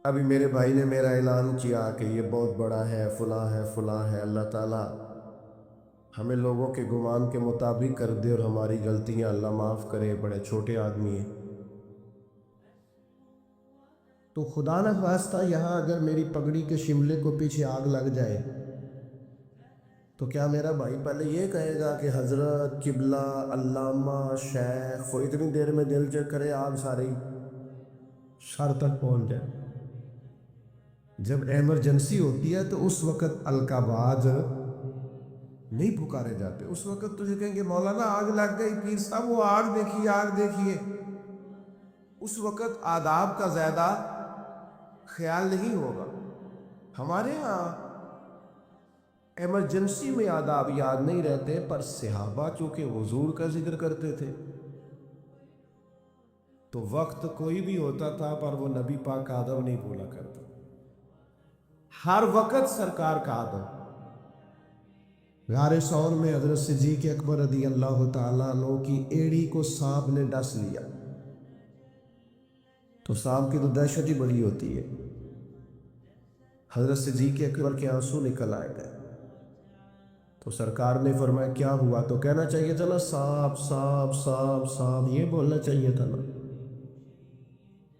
ابھی میرے بھائی نے میرا اعلان کیا کہ یہ بہت بڑا ہے، فلاں ہے، فلاں ہے۔ اللہ تعالیٰ ہمیں لوگوں کے گمان کے مطابق کر دے اور ہماری غلطیاں اللہ معاف کرے، بڑے چھوٹے آدمی ہیں۔ تو خدا نہ خواستہ یہاں اگر میری پگڑی کے شملے کو پیچھے آگ لگ جائے تو کیا میرا بھائی پہلے یہ کہے گا کہ حضرت، قبلہ، علامہ، شیخ، وہ اتنی دیر میں دل چیک کرے آگ ساری سر تک پہنچ جائے؟ جب ایمرجنسی ہوتی ہے تو اس وقت القابات نہیں پکارے جاتے، اس وقت تجھے کہیں گے مولانا آگ لگ گئی، پیر صاحب وہ آگ دیکھیے، آگ دیکھیے۔ اس وقت آداب کا زیادہ خیال نہیں ہوگا۔ ہمارے ہاں ایمرجنسی میں آداب یاد نہیں رہتے، پر صحابہ چونکہ حضور کا ذکر کرتے تھے تو وقت کوئی بھی ہوتا تھا پر وہ نبی پاک کا ادب نہیں بھولا کرتا، ہر وقت سرکار کا ادب۔ غار ثور میں حضرت صدیق اکبر رضی اللہ تعالیٰ عنہ کی ایڑی کو سانپ نے ڈس لیا، تو سانپ کی تو دہشت ہی بڑی ہوتی ہے۔ حضرت صدیق اکبر کے آنسو نکل آئے گئے تو سرکار نے فرمایا کیا ہوا؟ تو کہنا چاہیے تھا نا سانپ سانپ سانپ سانپ، یہ بولنا چاہیے تھا نا۔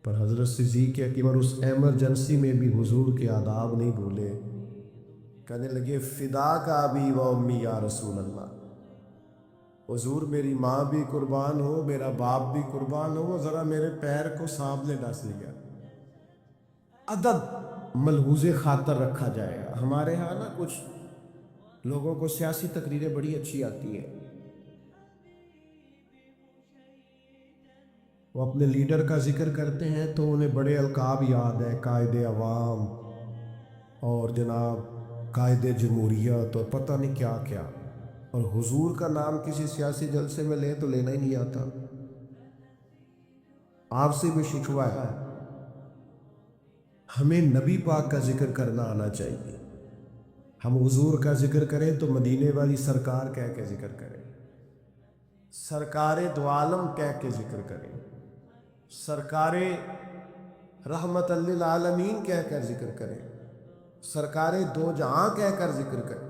پر حضرت صدیق اکبر اس ایمرجنسی میں بھی حضور کے آداب نہیں بھولے، کہنے لگے فدا کا ابی و امی یا رسول اللہ، حضور میری ماں بھی قربان ہو، میرا باپ بھی قربان ہو، ذرا میرے پیر کو سانپ نے ڈس لیا۔ ادب ملحوظ خاطر رکھا جائے گا۔ ہمارے ہاں نا کچھ لوگوں کو سیاسی تقریریں بڑی اچھی آتی ہیں، وہ اپنے لیڈر کا ذکر کرتے ہیں تو انہیں بڑے القاب یاد ہیں، قائد عوام اور جناب قائد جمہوریت اور پتہ نہیں کیا کیا، اور حضور کا نام کسی سیاسی جلسے میں لے تو لینا ہی نہیں آتا۔ آپ سے بھی شکوہ ہے، ہمیں نبی پاک کا ذکر کرنا آنا چاہیے۔ ہم حضور کا ذکر کریں تو مدینے والی سرکار کہہ کے ذکر کریں، سرکار دو عالم کہہ کے ذکر کریں، سرکار رحمت للعالمین کہہ کر ذکر کریں، سرکار دو جہاں کہہ کر ذکر کریں۔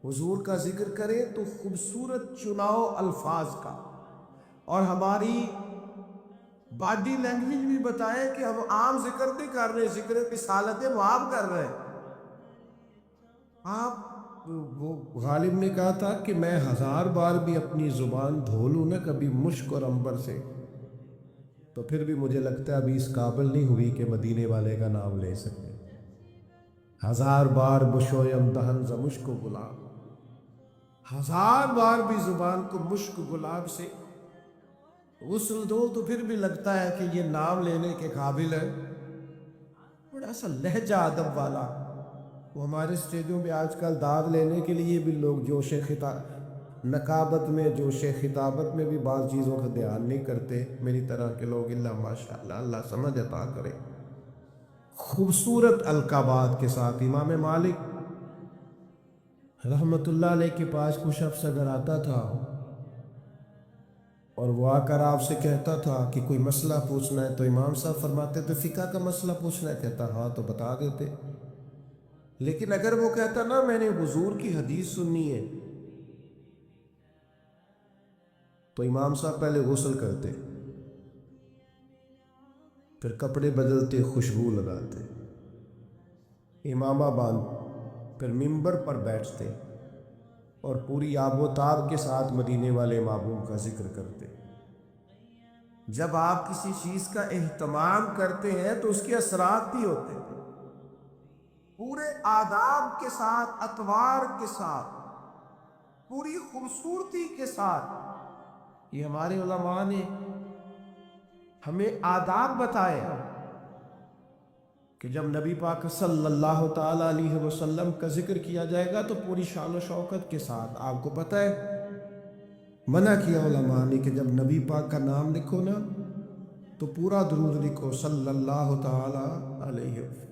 حضور کا ذکر کریں تو خوبصورت چناؤ الفاظ کا، اور ہماری باڈی لینگویج بھی بتائیں کہ ہم عام ذکر نہیں کر رہے، ذکر رسالت معاب کر رہے ہیں۔ آپ وہ غالب نے کہا تھا کہ میں 1000 بار بھی اپنی زبان دھو لوں نا کبھی مشک اور عنبر سے، تو پھر بھی مجھے لگتا ہے ابھی اس قابل نہیں ہوئی کہ مدینے والے کا نام لے سکے۔ 1000 بار بشویم دہن ز مشک و گلاب، 1000 بار بھی زبان کو مشک گلاب سے غسل دو تو پھر بھی لگتا ہے کہ یہ نام لینے کے قابل ہے۔ بڑا سا لہجہ ادب والا، وہ ہمارے اسٹیجوں پہ آج کل داد لینے کے لیے بھی لوگ جوش نقابت میں، جوش خطابت میں بھی بعض چیزوں کا دھیان نہیں کرتے، میری طرح کے لوگ۔ اللہ ماشاءاللہ، اللہ سمجھ عطا کرے۔ خوبصورت القابات کے ساتھ امام مالک رحمت اللہ علیہ کے پاس کچھ شخص اگر آتا تھا اور وہ آ کر آپ سے کہتا تھا کہ کوئی مسئلہ پوچھنا ہے، تو امام صاحب فرماتے تو فقہ کا مسئلہ پوچھنا ہے؟ کہتا ہاں، تو بتا دیتے۔ لیکن اگر وہ کہتا نا میں نے حضور کی حدیث سننی ہے، تو امام صاحب پہلے غسل کرتے، پھر کپڑے بدلتے، خوشبو لگاتے، امامہ باندھ، پھر منبر پر بیٹھتے اور پوری آب و تاب کے ساتھ مدینے والے محبوب کا ذکر کرتے۔ جب آپ کسی چیز کا اہتمام کرتے ہیں تو اس کے اثرات بھی ہوتے ہیں، پورے آداب کے ساتھ، اطوار کے ساتھ، پوری خوبصورتی کے ساتھ۔ یہ ہمارے علماء نے ہمیں آداب بتائے کہ جب نبی پاک صلی اللہ تعالیٰ علیہ وسلم کا ذکر کیا جائے گا تو پوری شان و شوکت کے ساتھ۔ آپ کو پتہ ہے منع کیا علماء نے کہ جب نبی پاک کا نام لکھو نا تو پورا درود لکھو صلی اللہ تعالیٰ علیہ وسلم۔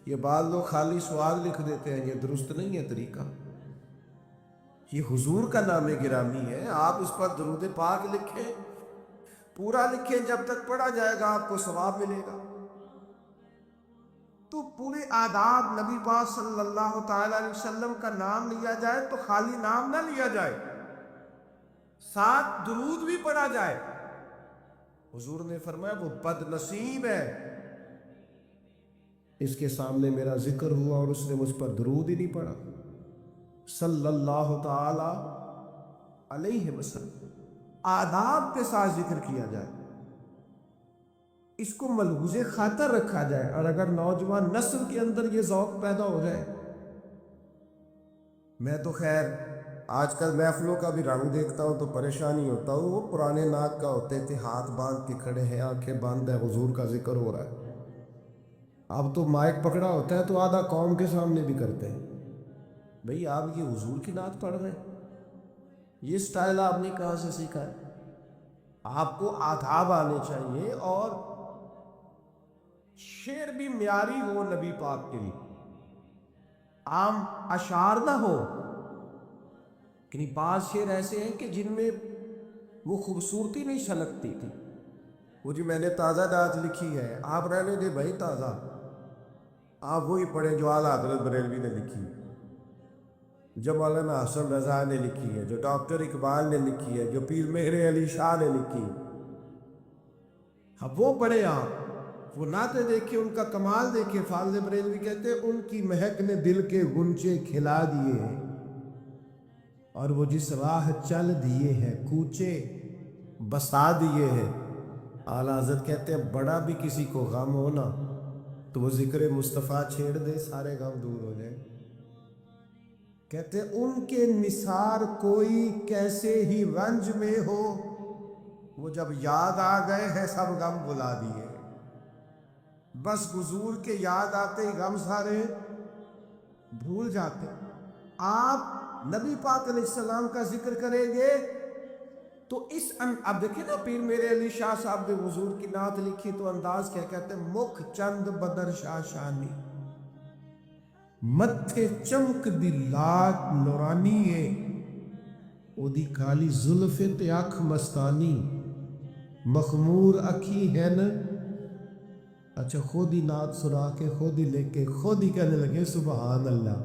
یہ بعض لوگ خالی سوال لکھ دیتے ہیں، یہ درست نہیں ہے طریقہ۔ یہ حضور کا نام گرامی ہے، آپ اس پر درود پاک لکھیں، پورا لکھیں، جب تک پڑھا جائے گا آپ کو ثواب ملے گا۔ تو پورے آداب نبی پاک صلی اللہ تعالی علیہ وسلم کا نام لیا جائے تو خالی نام نہ لیا جائے، ساتھ درود بھی پڑھا جائے۔ حضور نے فرمایا وہ بد نصیب ہے، اس کے سامنے میرا ذکر ہوا اور اس نے مجھ پر درود ہی نہیں پڑھا صلی اللہ تعالی علیہ وسلم۔ آداب کے ساتھ ذکر کیا جائے، اس کو ملحوظ خاطر رکھا جائے، اور اگر نوجوان نسل کے اندر یہ ذوق پیدا ہو جائے۔ میں تو خیر آج کل محفلوں کا بھی رنگ دیکھتا ہوں تو پریشانی ہوتا ہوں، وہ پرانے ناک کا ہوتے تھے، ہاتھ باندھ کے کھڑے ہیں، آنکھیں بند ہے، حضور کا ذکر ہو رہا ہے۔ اب تو مائک پکڑا ہوتا ہے تو آدھا قوم کے سامنے بھی کرتے ہیں۔ بھئی آپ یہ حضور کی نعت پڑھ رہے ہیں، یہ سٹائل آپ نے کہاں سے سیکھا ہے؟ آپ کو آداب آنے چاہیے، اور شعر بھی معیاری ہو نبی پاک کے لیے، عام اشعار نہ ہو۔ یعنی بعض شعر ایسے ہیں کہ جن میں وہ خوبصورتی نہیں چھلکتی تھی۔ وہ جی میں نے تازہ نعت لکھی ہے، آپ رہنے دے بھائی تازہ، آپ وہی پڑھیں جو اعلیٰ حضرت بریلوی نے لکھی ہے، جو مولانا حسن رضا نے لکھی ہے، جو ڈاکٹر اقبال نے لکھی ہے، جو پیر مہر علی شاہ نے لکھی ہے۔ اب وہ پڑھیں، آپ وہ نعتیں دیکھیں، ان کا کمال دیکھیں۔ فاضل بریلوی کہتے ہیں ان کی مہک نے دل کے غنچے کھلا دیے ہیں، اور وہ جس راہ چل دیے ہیں کوچے بسا دیے ہیں۔ اعلیٰ حضرت کہتے ہیں بڑا بھی کسی کو غم ہو نا تو وہ ذکر مصطفیٰ چھیڑ دے، سارے غم دور ہو جائیں۔ کہتے ہیں ان کے نثار کوئی کیسے ہی رنج میں ہو، وہ جب یاد آ گئے ہیں سب غم بلا دیے۔ بس حضور کے یاد آتے ہی غم سارے بھول جاتے۔ آپ نبی پاک علیہ السلام کا ذکر کریں گے تو اب دیکھیں نا، پیر میرے علی شاہ صاحب نے حضور کی نعت لکھی تو انداز کیا کہتے ہیں، مکھ چند بدر شاہ شانی، متھے چمک دی لاٹ نورانی ہے، او دی کالی زلف تے اکھ مستانی، مخمور اکھی ہے نا۔ اچھا خود ہی نعت سنا کے خود ہی لے کے خود ہی کہنے لگے سبحان اللہ،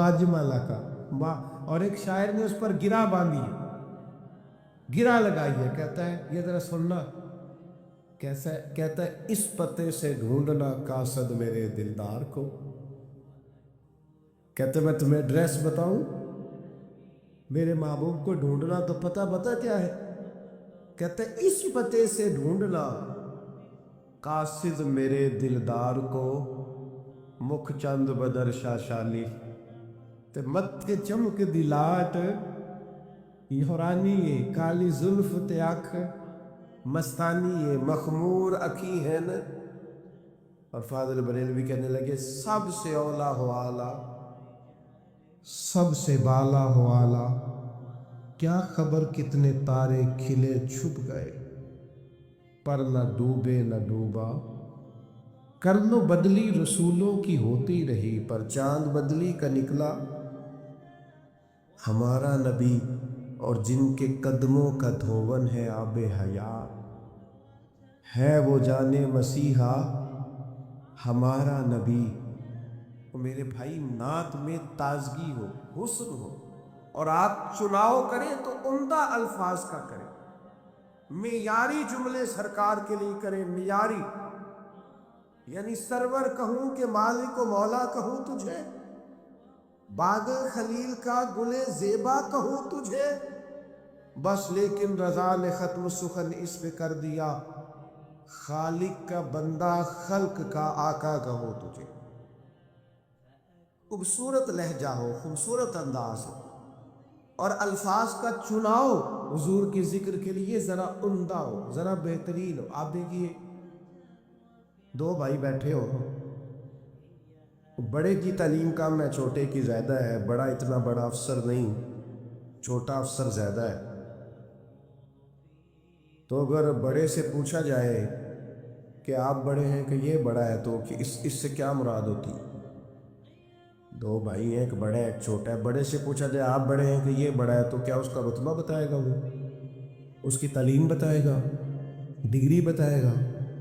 اجملہ کا اور ایک شاعر نے اس پر گرا باندھی ہے، گرا لگائی ہے، کہتا ہے یہ ذرا سننا کیسا ہے، کہتا ہے اس پتے سے ڈھونڈنا قاصد میرے دلدار کو۔ کہتے میں تمہیں ایڈریس بتاؤں، میرے محبوب کو ڈھونڈنا تو پتہ کیا ہے، کہتے ہیں اس پتے سے ڈھونڈنا قاصد میرے دلدار کو، مکھ چند بدر شاشانی تے متھے چمک دی لاٹ یورانی ہے، کالی زلف تے اکھ مستانی ہے، مخمور اکھی ہے نا۔ اور فاضل بریلوی کہنے لگے سب سے اولا ہو آلہ، سب سے بالا ہو آلہ، کیا خبر کتنے تارے کھلے چھپ گئے، پر نہ ڈوبے نہ ڈوبا، کر لو بدلی رسولوں کی ہوتی رہی، پر چاند بدلی کا نکلا ہمارا نبی، اور جن کے قدموں کا دھون ہے آب حیات، ہے وہ جانے مسیحا ہمارا نبی۔ تو میرے بھائی نعت میں تازگی ہو، حسن ہو، اور آپ چناؤ کریں تو عمدہ الفاظ کا کریں، معیاری جملے سرکار کے لیے کریں، معیاری، یعنی سرور کہوں کہ مالک و مولا کہوں تجھے، باغ خلیل کا گل زیبا کہوں تجھے، بس لیکن رضا نے ختم سخن اس پہ کر دیا، خالق کا بندہ خلق کا آقا کہوں تجھے۔ خوبصورت لہجہ ہو، خوبصورت انداز ہو، اور الفاظ کا چناؤ حضور کے ذکر کے لیے ذرا عمدہ ہو، ذرا بہترین ہو۔ آپ دیکھیے دو بھائی بیٹھے ہو، بڑے کی تعلیم کم ہے، چھوٹے کی زیادہ ہے، بڑا اتنا بڑا افسر نہیں، چھوٹا افسر زیادہ ہے، تو اگر بڑے سے پوچھا جائے کہ آپ بڑے ہیں کہ یہ بڑا ہے تو اس سے کیا مراد ہوتی؟ دو بھائی ہیں، ایک بڑا ہے ایک چھوٹا ہے، بڑے سے پوچھا جائے آپ بڑے ہیں کہ یہ بڑا ہے تو کیا اس کا رتبہ بتائے گا، وہ اس کی تعلیم بتائے گا، ڈگری بتائے گا؟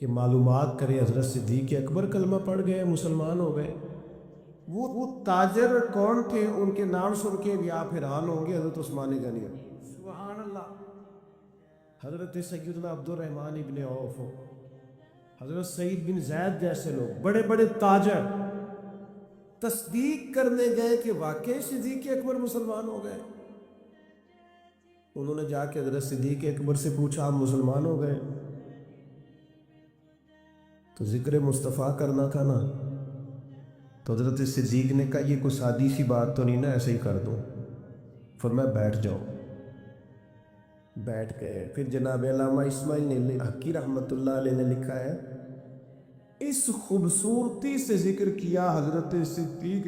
کہ معلومات کرے حضرت صدیق اکبر کلمہ پڑھ گئے، مسلمان ہو گئے۔ وہ تاجر کون تھے، ان کے نام سن کے بھی آپ حیران ہوں گے، حضرت عثمان غنی، سبحان اللہ، حضرت سیدنا عبد الرحمن ابن عوف ہو، حضرت سعید بن زید جیسے لوگ، بڑے بڑے تاجر تصدیق کرنے گئے کہ واقعی صدیق اکبر مسلمان ہو گئے۔ انہوں نے جا کے حضرت صدیق اکبر سے پوچھا آپ مسلمان ہو گئے؟ تو ذکر مصطفیٰ کرنا تھا نا، تو حضرت صدیق نے کہا یہ کوئی سادی سی بات تو نہیں نا، ایسے ہی کر دوں۔ فرمایا بیٹھ جاؤ۔ بیٹھ گئے۔ پھر جناب علامہ اسماعیل نے حقی رحمۃ اللہ علیہ نے لکھا ہے، اس خوبصورتی سے ذکر کیا حضرت صدیق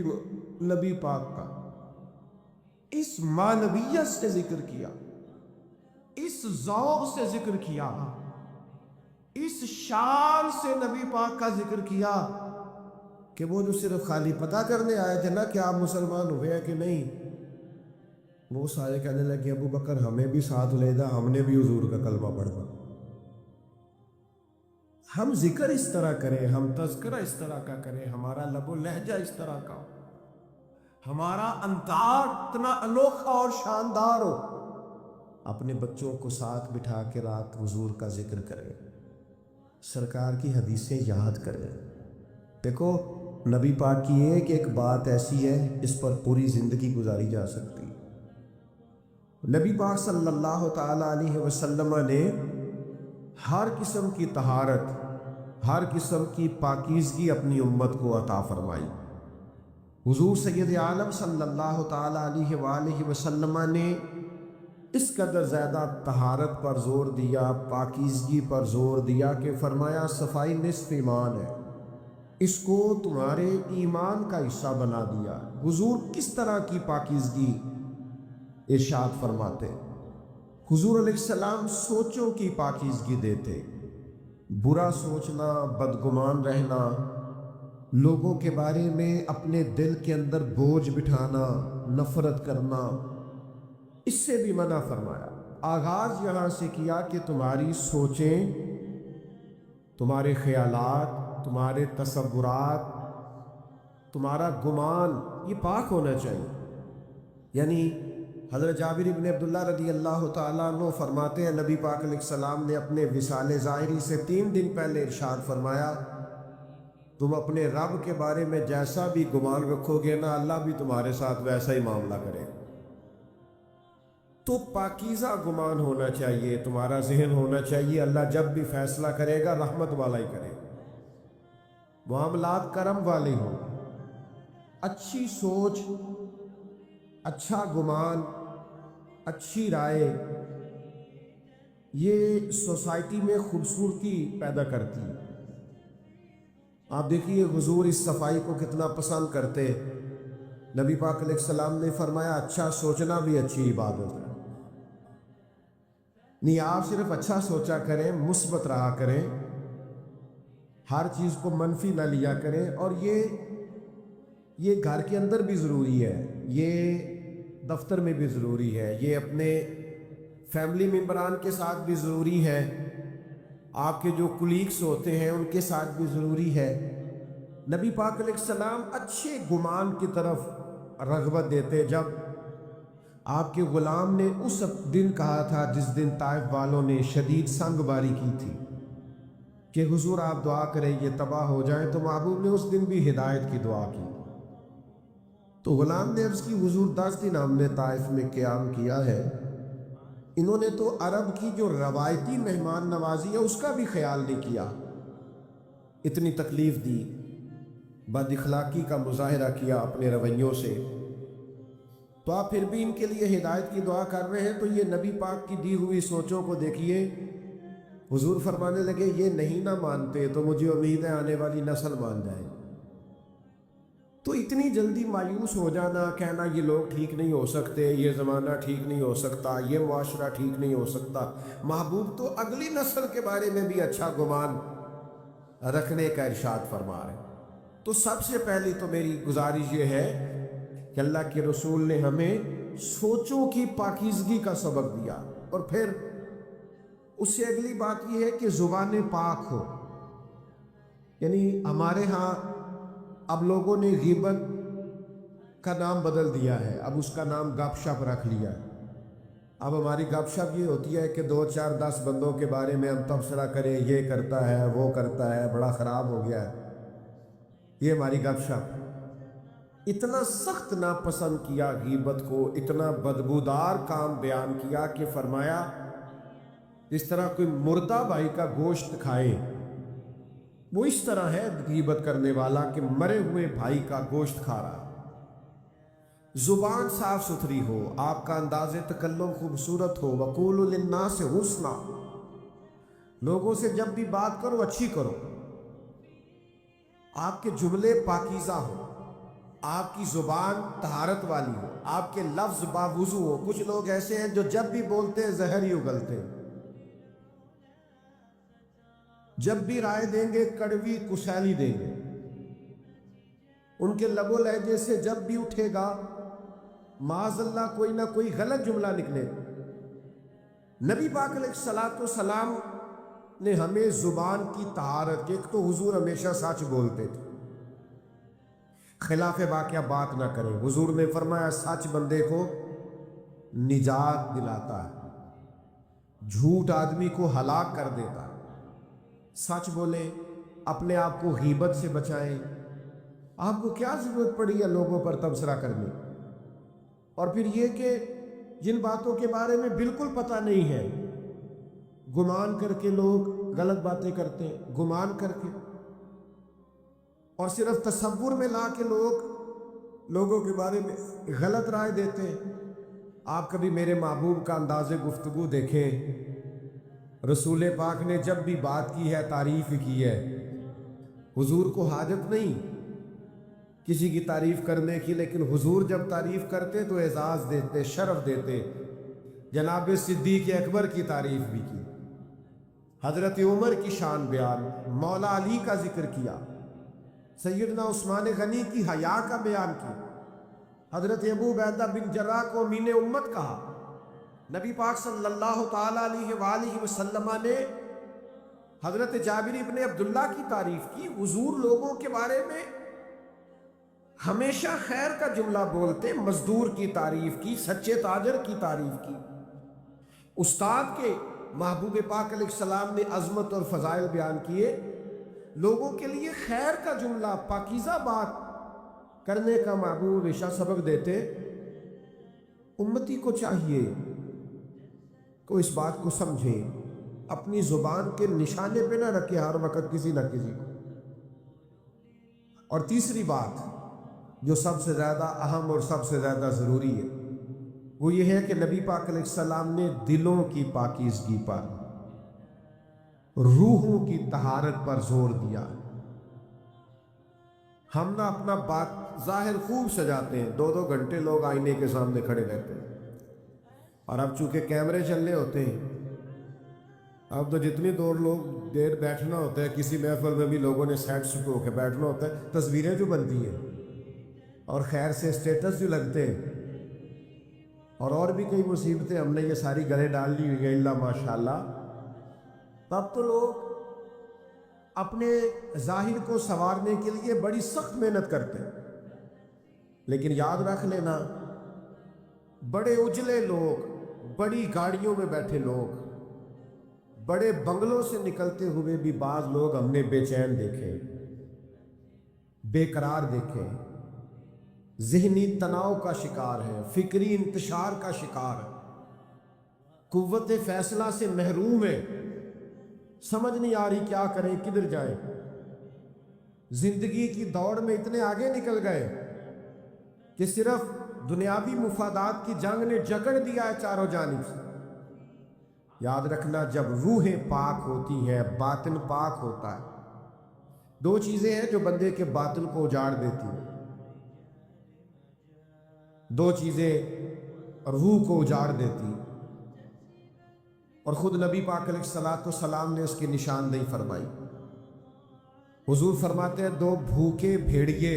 نبی پاک کا، اس معنویت سے ذکر کیا، اس ذوق سے ذکر کیا، اس شان سے نبی پاک کا ذکر کیا کہ وہ جو صرف خالی پتہ کرنے آئے تھے نا کہ آپ مسلمان ہوئے ہیں کہ نہیں، وہ سارے کہنے لگے ابو بکر ہمیں بھی ساتھ لے جا، ہم نے بھی حضور کا کلمہ پڑھا۔ ہم ذکر اس طرح کریں، ہم تذکرہ اس طرح کا کریں، ہمارا لب و لہجہ اس طرح کا ہو، ہمارا انداز اتنا انوکھا اور شاندار ہو، اپنے بچوں کو ساتھ بٹھا کے رات حضور کا ذکر کریں، سرکار کی حدیثیں یاد کریں۔ دیکھو نبی پاک کی ایک بات ایسی ہے اس پر پوری زندگی گزاری جا سکتی۔ نبی پاک صلی اللہ تعالی علیہ وسلم نے ہر قسم کی طہارت، ہر قسم کی پاکیزگی اپنی امت کو عطا فرمائی۔ حضور سید عالم صلی اللہ تعالی علیہ وآلہ وسلم نے اس قدر زیادہ طہارت پر زور دیا، پاکیزگی پر زور دیا کہ فرمایا صفائی نصف ایمان ہے، اس کو تمہارے ایمان کا حصہ بنا دیا۔ حضور کس طرح کی پاکیزگی ارشاد فرماتے؟ حضور علیہ السلام سوچوں کی پاکیزگی دیتے، برا سوچنا، بدگمان رہنا، لوگوں کے بارے میں اپنے دل کے اندر بوجھ بٹھانا، نفرت کرنا، اس سے بھی منع فرمایا۔ آغاز یہاں سے کیا کہ تمہاری سوچیں، تمہارے خیالات، تمہارے تصورات، تمہارا گمان یہ پاک ہونا چاہیے۔ یعنی حضرت جابر بن عبداللہ رضی اللہ تعالیٰ عنہ فرماتے ہیں نبی پاک علیہ السلام نے اپنے وصال ظاہری سے 3 دن پہلے ارشاد فرمایا تم اپنے رب کے بارے میں جیسا بھی گمان رکھو گے نا، اللہ بھی تمہارے ساتھ ویسا ہی معاملہ کرے۔ تو پاکیزہ گمان ہونا چاہیے، تمہارا ذہن ہونا چاہیے اللہ جب بھی فیصلہ کرے گا رحمت والا ہی کرے، معاملات کرم والے ہوں، اچھی سوچ، اچھا گمان، اچھی رائے، یہ سوسائٹی میں خوبصورتی پیدا کرتی ہے۔ آپ دیکھیے حضور اس صفائی کو کتنا پسند کرتے۔ نبی پاک علیہ السلام نے فرمایا اچھا سوچنا بھی اچھی عبادت ہے۔ نہیں آپ صرف اچھا سوچا کریں، مثبت رہا کریں، ہر چیز کو منفی نہ لیا کریں، اور یہ گھر کے اندر بھی ضروری ہے، یہ دفتر میں بھی ضروری ہے، یہ اپنے فیملی ممبران کے ساتھ بھی ضروری ہے، آپ کے جو کولیگس ہوتے ہیں ان کے ساتھ بھی ضروری ہے۔ نبی پاک علیہ السلام اچھے گمان کی طرف رغبت دیتے۔ جب آپ کے غلام نے اس دن کہا تھا جس دن طائف والوں نے شدید سنگ باری کی تھی کہ حضور آپ دعا کریں یہ تباہ ہو جائیں، تو محبوب نے اس دن بھی ہدایت کی دعا کی۔ تو غلام نے عرض کی حضور 10 دن ہم نے طائف میں قیام کیا ہے، انہوں نے تو عرب کی جو روایتی مہمان نوازی ہے اس کا بھی خیال نہیں کیا، اتنی تکلیف دی، بد اخلاقی کا مظاہرہ کیا اپنے رویوں سے، تو آپ پھر بھی ان کے لیے ہدایت کی دعا کر رہے ہیں۔ تو یہ نبی پاک کی دی ہوئی سوچوں کو دیکھیے، حضور فرمانے لگے یہ نہیں نہ مانتے تو مجھے امید ہے آنے والی نسل مان جائے۔ تو اتنی جلدی مایوس ہو جانا، کہنا یہ لوگ ٹھیک نہیں ہو سکتے، یہ زمانہ ٹھیک نہیں ہو سکتا، یہ معاشرہ ٹھیک نہیں ہو سکتا، محبوب تو اگلی نسل کے بارے میں بھی اچھا گمان رکھنے کا ارشاد فرما رہے ہیں۔ تو سب سے پہلی تو میری گزارش یہ ہے کہ اللہ کے رسول نے ہمیں سوچوں کی پاکیزگی کا سبق دیا، اور پھر اس سے اگلی بات یہ ہے کہ زبان پاک ہو، یعنی ہمارے ہاں اب لوگوں نے غیبت کا نام بدل دیا ہے، اب اس کا نام گپ شپ رکھ لیا ہے۔ اب ہماری گپ شپ یہ ہوتی ہے کہ 2 4 10 بندوں کے بارے میں ہم تبصرہ کریں، یہ کرتا ہے وہ کرتا ہے، بڑا خراب ہو گیا ہے، یہ ہماری گپ شپ۔ اتنا سخت ناپسند کیا غیبت کو، اتنا بدبودار کام بیان کیا کہ فرمایا اس طرح کوئی مردہ بھائی کا گوشت کھائے، وہ اس طرح ہے غیبت کرنے والا کہ مرے ہوئے بھائی کا گوشت کھا رہا۔ زبان صاف ستھری ہو، آپ کا انداز تکلم خوبصورت ہو، وقولوا للناس حسنا، لوگوں سے جب بھی بات کرو اچھی کرو، آپ کے جملے پاکیزہ ہو، آپ کی زبان طہارت والی ہو، آپ کے لفظ باوضو ہو۔ کچھ لوگ ایسے ہیں جو جب بھی بولتے ہیں زہر ہی اگلتے ہیں، جب بھی رائے دیں گے کڑوی کسیلی دیں گے، ان کے لب و لہجے سے جب بھی اٹھے گا معاذ اللہ کوئی نہ کوئی غلط جملہ نکلے۔ نبی پاک علیہ الصلوۃ والسلام نے ہمیں زبان کی طہارت، ایک تو حضور ہمیشہ سچ بولتے تھے، خلاف واقعہ بات نہ کریں۔ حضور نے فرمایا سچ بندے کو نجات دلاتا ہے، جھوٹ آدمی کو ہلاک کر دیتا ہے۔ سچ بولیں، اپنے آپ کو غیبت سے بچائیں۔ آپ کو کیا ضرورت پڑی ہے لوگوں پر تبصرہ کرنے؟ اور پھر یہ کہ جن باتوں کے بارے میں بالکل پتہ نہیں ہے، گمان کر کے لوگ غلط باتیں کرتے ہیں، گمان کر کے، اور صرف تصور میں لا کے لوگوں کے بارے میں غلط رائے دیتے ہیں۔ آپ کبھی میرے محبوب کا انداز گفتگو دیکھیں، رسول پاک نے جب بھی بات کی ہے تعریف کی ہے۔ حضور کو حاجت نہیں کسی کی تعریف کرنے کی، لیکن حضور جب تعریف کرتے تو اعزاز دیتے، شرف دیتے۔ جناب صدیق اکبر کی تعریف بھی کی، حضرت عمر کی شان بیان، مولا علی کا ذکر کیا، سیدنا عثمان غنی کی حیا کا بیان کی، حضرت ابو عبیدہ بن جراح کو امین امت کہا۔ نبی پاک صلی اللہ تعالی علیہ وآلہ وسلم نے حضرت جابر ابن عبداللہ کی تعریف کی۔ حضور لوگوں کے بارے میں ہمیشہ خیر کا جملہ بولتے، مزدور کی تعریف کی، سچے تاجر کی تعریف کی۔ استاد کے محبوب پاک علیہ السلام نے عظمت اور فضائل بیان کیے، لوگوں کے لیے خیر کا جملہ، پاکیزہ بات کرنے کا محبوب ہمیشہ سبق دیتے۔ امتی کو چاہیے کہ اس بات کو سمجھے، اپنی زبان کے نشانے پہ نہ رکھے ہر وقت کسی نہ کسی کو۔ اور تیسری بات جو سب سے زیادہ اہم اور سب سے زیادہ ضروری ہے، وہ یہ ہے کہ نبی پاک علیہ السلام نے دلوں کی پاکیزگی پر، روحوں کی طہارت پر زور دیا۔ ہم نہ اپنا بات ظاہر خوب سجاتے ہیں، 2 گھنٹے لوگ آئینے کے سامنے کھڑے رہتے ہیں، اور اب چونکہ کیمرے چلنے ہوتے ہیں، اب تو جتنی دیر بیٹھنا ہوتا ہے کسی محفل میں بھی لوگوں نے سیٹ سٹ ہو کے بیٹھنا ہوتا ہے، تصویریں جو بنتی ہیں اور خیر سے اسٹیٹس جو لگتے ہیں، اور بھی کئی مصیبتیں ہم نے یہ ساری گلے ڈال لی ہوئی ہیں اللہ ماشاءاللہ۔ تب تو لوگ اپنے ظاہر کو سنوارنے کے لیے بڑی سخت محنت کرتے ہیں، لیکن یاد رکھ لینا، بڑے اجلے لوگ، بڑی گاڑیوں میں بیٹھے لوگ، بڑے بنگلوں سے نکلتے ہوئے بھی بعض لوگ ہم نے بے چین دیکھے، بے قرار دیکھے، ذہنی تناؤ کا شکار ہے، فکری انتشار کا شکار ہے، قوت فیصلہ سے محروم ہے، سمجھ نہیں آ رہی کیا کریں، کدھر جائیں۔ زندگی کی دوڑ میں اتنے آگے نکل گئے کہ صرف دنیاوی مفادات کی جنگ نے جکڑ دیا ہے چاروں جانب سے۔ یاد رکھنا، جب روحیں پاک ہوتی ہیں باطن پاک ہوتا ہے۔ 2 چیزیں ہیں جو بندے کے باطن کو اجاڑ دیتی ہیں، 2 چیزیں روح کو اجاڑ دیتی ہیں، اور خود نبی پاک علیہ الصلوۃ والسلام نے اس کی نشاندہی فرمائی۔ حضور فرماتے ہیں 2 بھوکے بھیڑیے،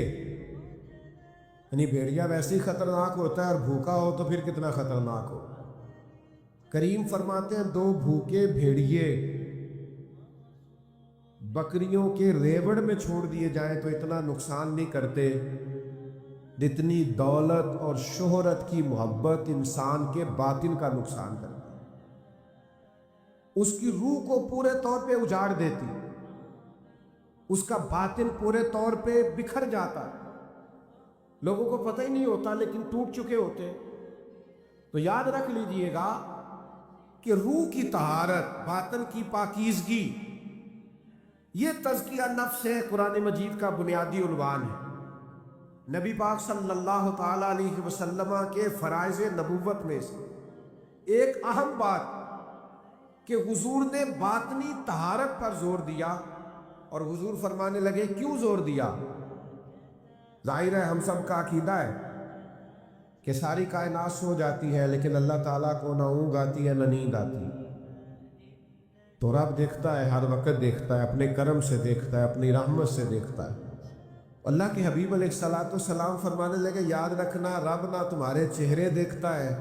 یعنی بھیڑیا ویسے ہی خطرناک ہوتا ہے اور بھوکا ہو تو پھر کتنا خطرناک ہو۔ کریم فرماتے ہیں 2 بھوکے بھیڑیے بکریوں کے ریوڑ میں چھوڑ دیے جائیں تو اتنا نقصان نہیں کرتے جتنی دولت اور شہرت کی محبت انسان کے باطن کا نقصان کرتی، اس کی روح کو پورے طور پہ اجاڑ دیتی، اس کا باطن پورے طور پہ بکھر جاتا، لوگوں کو پتہ ہی نہیں ہوتا لیکن ٹوٹ چکے ہوتے۔ تو یاد رکھ لیجئے گا کہ روح کی طہارت، باطن کی پاکیزگی، یہ تزکیہ نفس ہے، قرآن مجید کا بنیادی عنوان ہے۔ نبی پاک صلی اللہ تعالیٰ علیہ وسلم کے فرائض نبوت میں سے ایک اہم بات کہ حضور نے باطنی طہارت پر زور دیا، اور حضور فرمانے لگے کیوں زور دیا؟ ظاہر ہے ہم سب کا عقیدہ ہے کہ ساری کائنات سو جاتی ہے لیکن اللہ تعالیٰ کو نہ اونگ آتی ہے نہ نیند آتی، تو رب دیکھتا ہے، ہر وقت دیکھتا ہے، اپنے کرم سے دیکھتا ہے، اپنی رحمت سے دیکھتا ہے۔ اللہ کے حبیب علیہ الصلوۃ والسلام فرمانے لگے یاد رکھنا رب نہ تمہارے چہرے دیکھتا ہے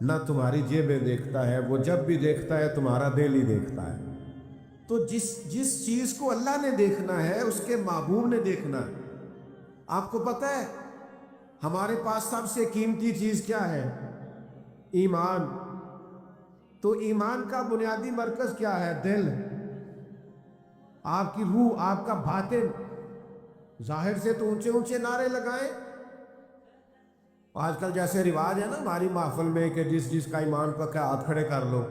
نہ تمہاری جیبیں دیکھتا ہے، وہ جب بھی دیکھتا ہے تمہارا دل ہی دیکھتا ہے۔ تو جس چیز کو اللہ نے دیکھنا ہے اس کے محبوب نے دیکھنا ہے۔ آپ کو پتہ ہے ہمارے پاس سب سے قیمتی چیز کیا ہے؟ ایمان۔ تو ایمان کا بنیادی مرکز کیا ہے؟ دل، آپ کی روح، آپ کا باطن۔ ظاہر سے تو اونچے اونچے نعرے لگائیں، آج کل جیسے رواج ہے نا ہماری محفل میں کہ جس کا ایمان پکا ہاتھ کھڑے کر لو،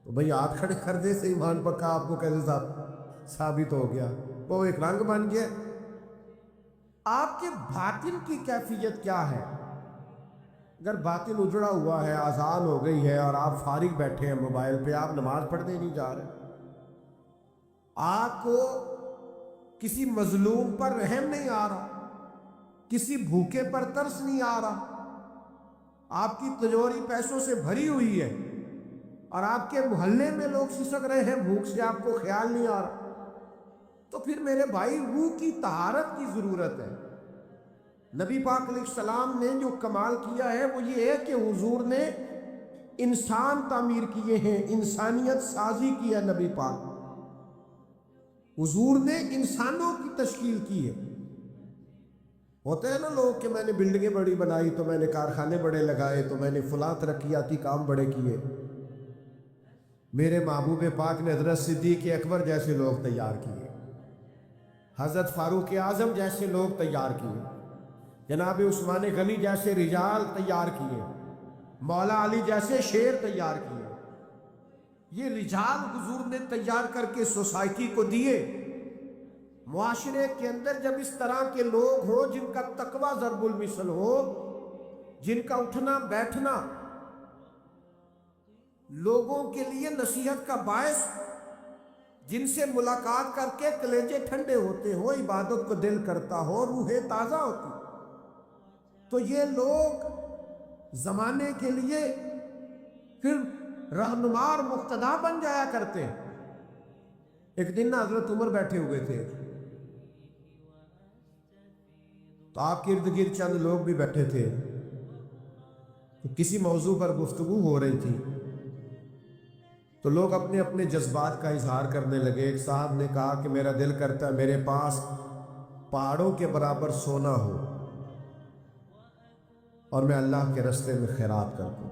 تو بھئی ہاتھ کھڑے کر دے سے ایمان پکا آپ کو کیسے ثابت ہو گیا؟ وہ ایک رنگ بن گیا۔ آپ کے باطن کی کیفیت کیا ہے؟ اگر باطن اجڑا ہوا ہے، آذان ہو گئی ہے اور آپ فارغ بیٹھے ہیں موبائل پہ، آپ نماز پڑھنے نہیں جا رہے، آپ کو کسی مظلوم پر رحم نہیں آ رہا، کسی بھوکے پر ترس نہیں آ رہا، آپ کی تجوری پیسوں سے بھری ہوئی ہے اور آپ کے محلے میں لوگ سسک رہے ہیں بھوک سے، آپ کو خیال نہیں آ رہا، تو پھر میرے بھائی روح کی طہارت کی ضرورت ہے۔ نبی پاک علیہ السلام نے جو کمال کیا ہے وہ یہ ہے کہ حضور نے انسان تعمیر کیے ہیں، انسانیت سازی کی ہے۔ نبی پاک حضور نے انسانوں کی تشکیل کی ہے۔ ہوتے ہیں نا لوگ کہ میں نے بلڈنگیں بڑی بنائی، تو میں نے کارخانے بڑے لگائے، تو میں نے فلاں ترقیاتی کام بڑے کیے۔ میرے محبوب پاک نے حضرت صدیق اکبر جیسے لوگ تیار کیے، حضرت فاروق اعظم جیسے لوگ تیار کیے، جناب عثمان غنی جیسے رجال تیار کیے، مولا علی جیسے شیر تیار کیے۔ یہ رجال حضور نے تیار کر کے سوسائٹی کو دیے۔ معاشرے کے اندر جب اس طرح کے لوگ ہوں جن کا تقوی ضرب المثل ہو، جن کا اٹھنا بیٹھنا لوگوں کے لیے نصیحت کا باعث، جن سے ملاقات کر کے کلیجے ٹھنڈے ہوتے ہو، عبادت کو دل کرتا ہو، روح تازہ ہوتی، تو یہ لوگ زمانے کے لیے پھر رہنما اور مقتدا بن جایا کرتے ہیں۔ ایک دن نا حضرت عمر بیٹھے ہوئے تھے، تو آپ کے ارد گرد چند لوگ بھی بیٹھے تھے، تو کسی موضوع پر گفتگو ہو رہی تھی، تو لوگ اپنے اپنے جذبات کا اظہار کرنے لگے۔ ایک صاحب نے کہا کہ میرا دل کرتا ہے میرے پاس پہاڑوں کے برابر سونا ہو اور میں اللہ کے راستے میں خیرات کر دوں۔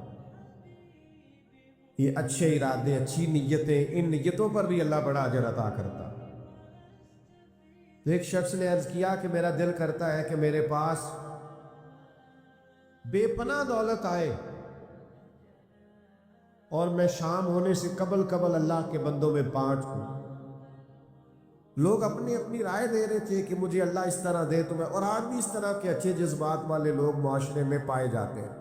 یہ اچھے ارادے، اچھی نیتیں، ان نیتوں پر بھی اللہ بڑا اجر عطا کرتا۔ تو ایک شخص نے عرض کیا کہ میرا دل کرتا ہے کہ میرے پاس بے پناہ دولت آئے اور میں شام ہونے سے قبل اللہ کے بندوں میں بانٹ دوں۔ لوگ اپنی اپنی رائے دے رہے تھے کہ مجھے اللہ اس طرح دے تو میں، اور آج بھی اس طرح کے اچھے جذبات والے لوگ معاشرے میں پائے جاتے ہیں۔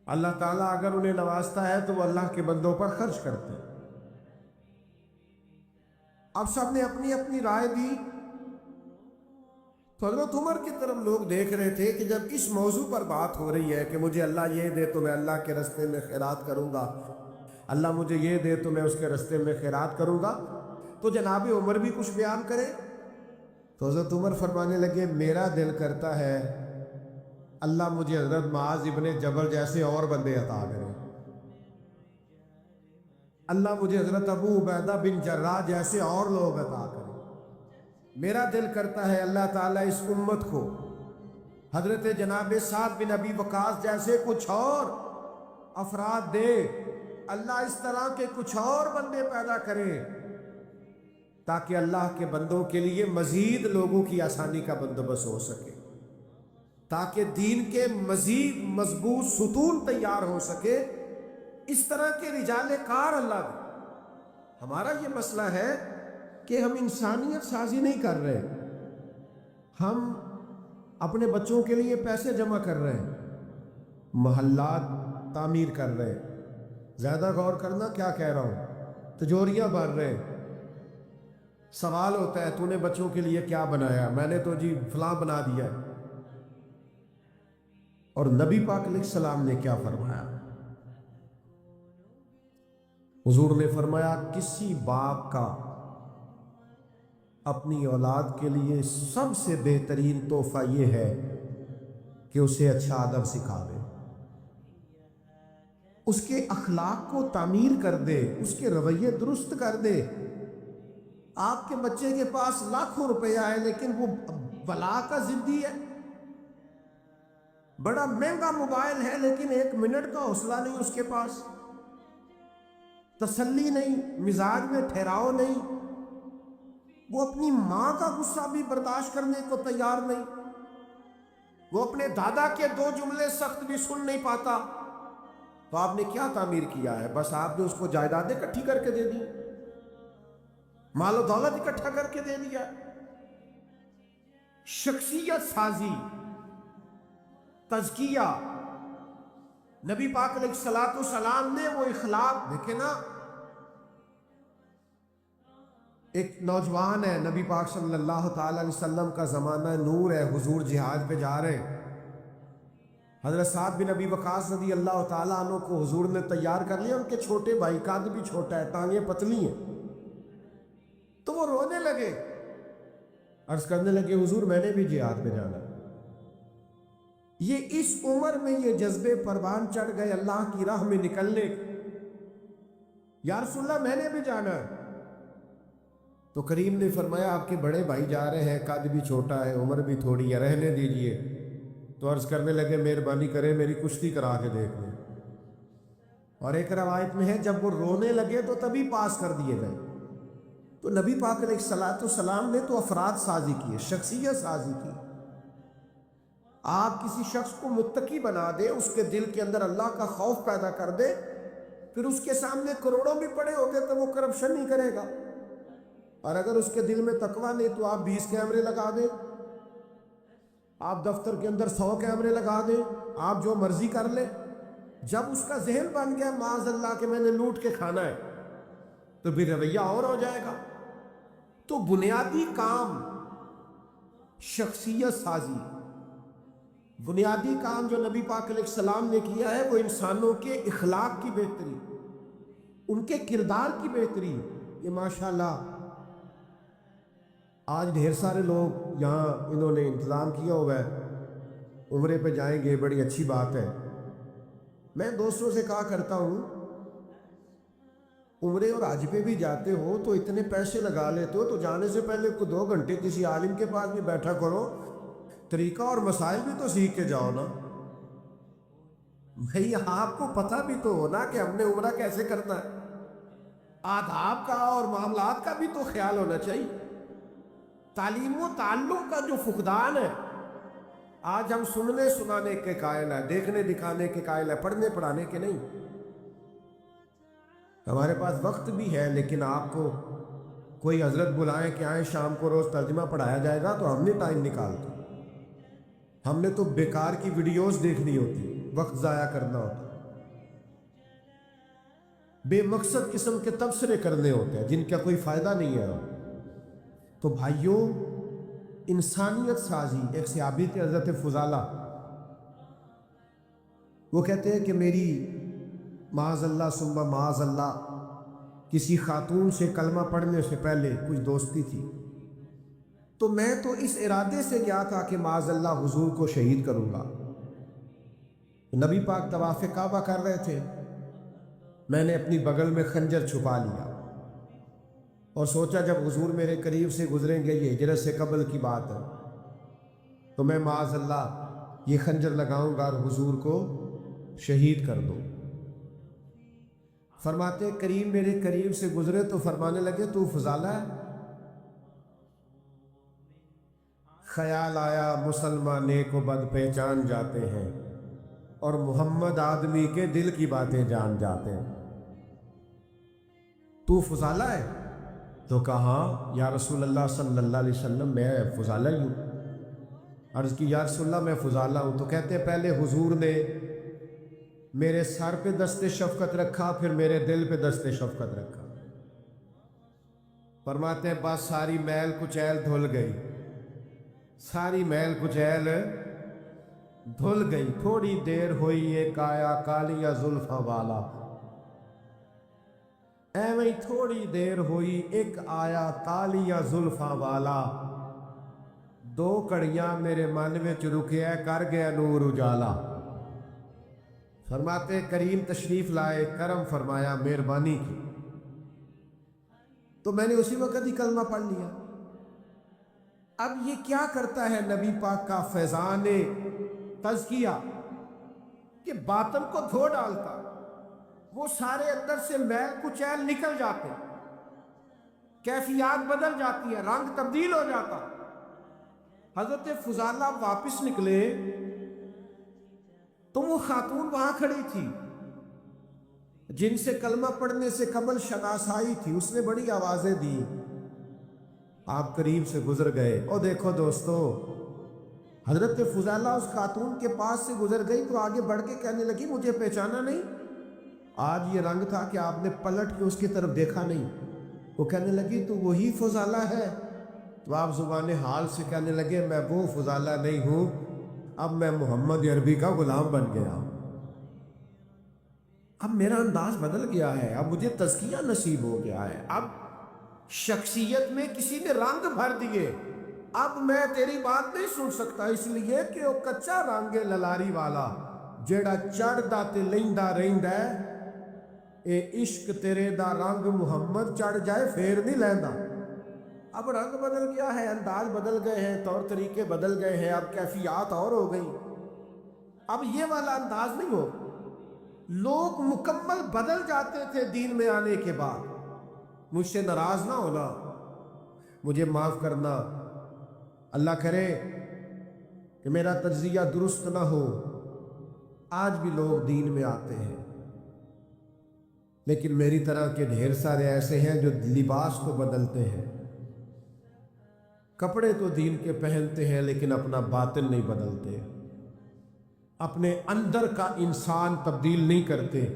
اللہ تعالیٰ اگر انہیں نوازتا ہے تو وہ اللہ کے بندوں پر خرچ کرتے ہیں۔ اب سب نے اپنی اپنی رائے دی، تو حضرت عمر کی طرف لوگ دیکھ رہے تھے کہ جب اس موضوع پر بات ہو رہی ہے کہ مجھے اللہ یہ دے تو میں اللہ کے راستے میں خیرات کروں گا، اللہ مجھے یہ دے تو میں اس کے راستے میں خیرات کروں گا، تو جناب عمر بھی کچھ بیان کرے۔ تو حضرت عمر فرمانے لگے میرا دل کرتا ہے اللہ مجھے حضرت معاذ ابن جبل جیسے اور بندے عطا کرے۔ اللہ مجھے حضرت ابو عبیدہ بن جراح جیسے اور لوگ عطا کرے۔ میرا دل کرتا ہے اللہ تعالیٰ اس امت کو حضرت جناب سعد بن ابی وقاص جیسے کچھ اور افراد دے، اللہ اس طرح کے کچھ اور بندے پیدا کرے تاکہ اللہ کے بندوں کے لیے مزید لوگوں کی آسانی کا بندوبست ہو سکے، تاکہ دین کے مزید مضبوط ستون تیار ہو سکے۔ اس طرح کے رجال کار اللہ دے۔ ہمارا یہ مسئلہ ہے کہ ہم انسانیت سازی نہیں کر رہے، ہم اپنے بچوں کے لیے پیسے جمع کر رہے ہیں، محلات تعمیر کر رہے ہیں۔ زیادہ غور کرنا کیا کہہ رہا ہوں، تجوریاں بھر رہے ہیں۔ سوال ہوتا ہے تو نے بچوں کے لیے کیا بنایا؟ میں نے تو جی فلاں بنا دیا ہے۔ اور نبی پاک علیہ السلام نے کیا فرمایا؟ حضور نے فرمایا کسی باپ کا اپنی اولاد کے لیے سب سے بہترین تحفہ یہ ہے کہ اسے اچھا ادب سکھا دے، اس کے اخلاق کو تعمیر کر دے، اس کے رویے درست کر دے۔ آپ کے بچے کے پاس لاکھوں روپیہ ہے لیکن وہ بلا کا ضدی ہے، بڑا مہنگا موبائل ہے لیکن 1 منٹ کا حوصلہ نہیں اس کے پاس، تسلی نہیں، مزاج میں ٹھہراؤ نہیں، وہ اپنی ماں کا غصہ بھی برداشت کرنے کو تیار نہیں، وہ اپنے دادا کے 2 جملے سخت بھی سن نہیں پاتا۔ تو آپ نے کیا تعمیر کیا ہے؟ بس آپ نے اس کو جائیدادیں اکٹھی کر کے دے دی، مال و دولت اکٹھا کر کے دے دیا۔ شخصیت سازی، تزکیہ، نبی پاک علیہ السلام نے وہ اخلاق دیکھے نا۔ ایک نوجوان ہے، نبی پاک صلی اللہ تعالی علیہ وسلم کا زمانہ نور ہے، حضور جہاد پہ جا رہے ہیں۔ حضرت سعد بن ابی وقاص رضی اللہ تعالیٰ عنہ کو حضور نے تیار کر لیا، ان کے چھوٹے بھائی قد بھی چھوٹا ہے، ٹانگیں پتلی ہیں، تو وہ رونے لگے، عرض کرنے لگے حضور میں نے بھی جہاد پہ جانا۔ یہ اس عمر میں یہ جذبے پروان چڑھ گئے اللہ کی راہ میں نکلنے، یا رسول اللہ میں نے بھی جانا ہے۔ تو کریم نے فرمایا آپ کے بڑے بھائی جا رہے ہیں، قد بھی چھوٹا ہے، عمر بھی تھوڑی ہے، رہنے دیجئے۔ تو عرض کرنے لگے مہربانی کرے میری کشتی کرا کے دیکھ لیں۔ اور ایک روایت میں ہے جب وہ رونے لگے تو تبھی پاس کر دیے گئے۔ تو نبی پاک علیہ السلام نے تو افراد سازی کی ہے، شخصیت سازی کی۔ آپ کسی شخص کو متقی بنا دے، اس کے دل کے اندر اللہ کا خوف پیدا کر دے، پھر اس کے سامنے کروڑوں بھی پڑے ہو گئے تو وہ کرپشن نہیں کرے گا۔ اور اگر اس کے دل میں تقویٰ نہیں تو آپ 20 کیمرے لگا دیں، آپ دفتر کے اندر 100 کیمرے لگا دیں، آپ جو مرضی کر لیں۔ جب اس کا ذہن بن گیا معاذ اللہ کہ میں نے لوٹ کے کھانا ہے، تو بھی رویہ اور ہو جائے گا۔ تو بنیادی کام شخصیت سازی، بنیادی کام جو نبی پاک علیہ السلام نے کیا ہے وہ انسانوں کے اخلاق کی بہتری، ان کے کردار کی بہتری۔ یہ ماشاءاللہ آج ڈھیر سارے لوگ یہاں انہوں نے انتظام کیا ہوا ہے، عمرے پہ جائیں گے، بڑی اچھی بات ہے۔ میں دوستوں سے کہا کرتا ہوں عمرے اور حج پہ بھی جاتے ہو تو اتنے پیسے لگا لیتے ہو تو جانے سے پہلے 2 گھنٹے کسی عالم کے پاس بھی بیٹھا کرو، طریقہ اور مسائل بھی تو سیکھ کے جاؤ نا۔ بھئی آپ کو پتہ بھی تو ہونا کہ ہم نے عمرہ کیسے کرنا ہے، آداب کا اور معاملات کا بھی تو خیال ہونا چاہیے۔ تعلیم و تعلم کا جو فقدان ہے، آج ہم سننے سنانے کے قائل ہیں، دیکھنے دکھانے کے قائل ہیں، پڑھنے پڑھانے کے نہیں۔ ہمارے پاس وقت بھی ہے لیکن آپ کو کوئی حضرت بلائیں کہ آئیں شام کو روز ترجمہ پڑھایا جائے گا تو ہم نے ٹائم نکالتے، ہم نے تو بیکار کی ویڈیوز دیکھنی ہوتی، وقت ضائع کرنا ہوتا، بے مقصد قسم کے تبصرے کرنے ہوتے ہیں جن کا کوئی فائدہ نہیں ہے۔ تو بھائیوں، انسانیت سازی، ایک صحابی تھے حضرت فضالہ، وہ کہتے ہیں کہ میری معاذ اللہ ثم معاذ اللہ کسی خاتون سے کلمہ پڑھنے سے پہلے کچھ دوستی تھی، تو میں تو اس ارادے سے گیا تھا کہ معاذ اللہ حضور کو شہید کروں گا۔ نبی پاک طواف کعبہ کر رہے تھے، میں نے اپنی بغل میں خنجر چھپا لیا اور سوچا جب حضور میرے قریب سے گزریں گے، یہ ہجرت سے قبل کی بات ہے، تو میں معاذ اللہ یہ خنجر لگاؤں گا اور حضور کو شہید کر دوں۔ فرماتے کریم میرے قریب سے گزرے تو فرمانے لگے تو فضالہ ہے؟ خیال آیا مسلمان نیک و بد پہچان جاتے ہیں اور محمد آدمی کے دل کی باتیں جان جاتے ہیں۔ تو فضالہ ہے؟ تو کہا یا رسول اللہ صلی اللہ علیہ وسلم میں فضالہ ہی ہوں۔ عرض کی یا رسول اللہ میں فضالہ ہوں، تو کہتے پہلے حضور نے میرے سر پہ دست شفقت رکھا، پھر میرے دل پہ دست شفقت رکھا۔ فرماتے ہیں بس ساری میل کچیل دھل گئی، ساری میل کچیل دھل گئی، تھوڑی دیر ہوئی ایک آیا کالیا زلفاں والا، ایویں تھوڑی دیر ہوئی ایک آیا کالیا زلفاں والا، دو کڑیاں میرے من وچ رکیا کر گیا نور اجالا۔ فرماتے کریم تشریف لائے، کرم فرمایا، مہربانی کی، تو میں نے اسی وقت ہی کلمہ پڑھ لیا۔ اب یہ کیا کرتا ہے نبی پاک کا فیضان تزکیہ کہ باطن کو دھو ڈالتا، وہ سارے اندر سے میل کچیل نکل جاتے، کیفیات بدل جاتی ہے، رنگ تبدیل ہو جاتا۔ حضرت فضالہ واپس نکلے تو وہ خاتون وہاں کھڑی تھی جن سے کلمہ پڑھنے سے قبل شناسائی تھی، اس نے بڑی آوازیں دی، آپ قریب سے گزر گئے۔ اور دیکھو دوستو، حضرت فضالہ اس خاتون کے پاس سے گزر گئی تو آگے بڑھ کے کہنے لگی مجھے پہچانا نہیں؟ آج یہ رنگ تھا کہ آپ نے پلٹ کے اس کی طرف دیکھا نہیں۔ وہ کہنے لگی تو وہی فضالہ ہے؟ تو آپ زبان حال سے کہنے لگے میں وہ فضالہ نہیں ہوں، اب میں محمد عربی کا غلام بن گیا ہوں، اب میرا انداز بدل گیا ہے، اب مجھے تزکیہ نصیب ہو گیا ہے، اب شخصیت میں کسی نے رنگ بھر دیے، اب میں تیری بات نہیں سن سکتا، اس لیے کہ وہ کچا رنگ للاری والا جیڑا چڑھدا تے لیندا رہندا ہے، اے عشق تیرے دا رنگ محمد چڑھ جائے پھر نہیں لیندا۔ اب رنگ بدل گیا ہے، انداز بدل گئے ہیں، طور طریقے بدل گئے ہیں، اب کیفیات اور ہو گئی، اب یہ والا انداز نہیں ہو۔ لوگ مکمل بدل جاتے تھے دین میں آنے کے بعد۔ مجھ سے ناراض نہ ہونا، مجھے معاف کرنا، اللہ کرے کہ میرا تجزیہ درست نہ ہو۔ آج بھی لوگ دین میں آتے ہیں، لیکن میری طرح کے ڈھیر سارے ایسے ہیں جو لباس کو بدلتے ہیں، کپڑے تو دین کے پہنتے ہیں لیکن اپنا باطن نہیں بدلتے، اپنے اندر کا انسان تبدیل نہیں کرتے۔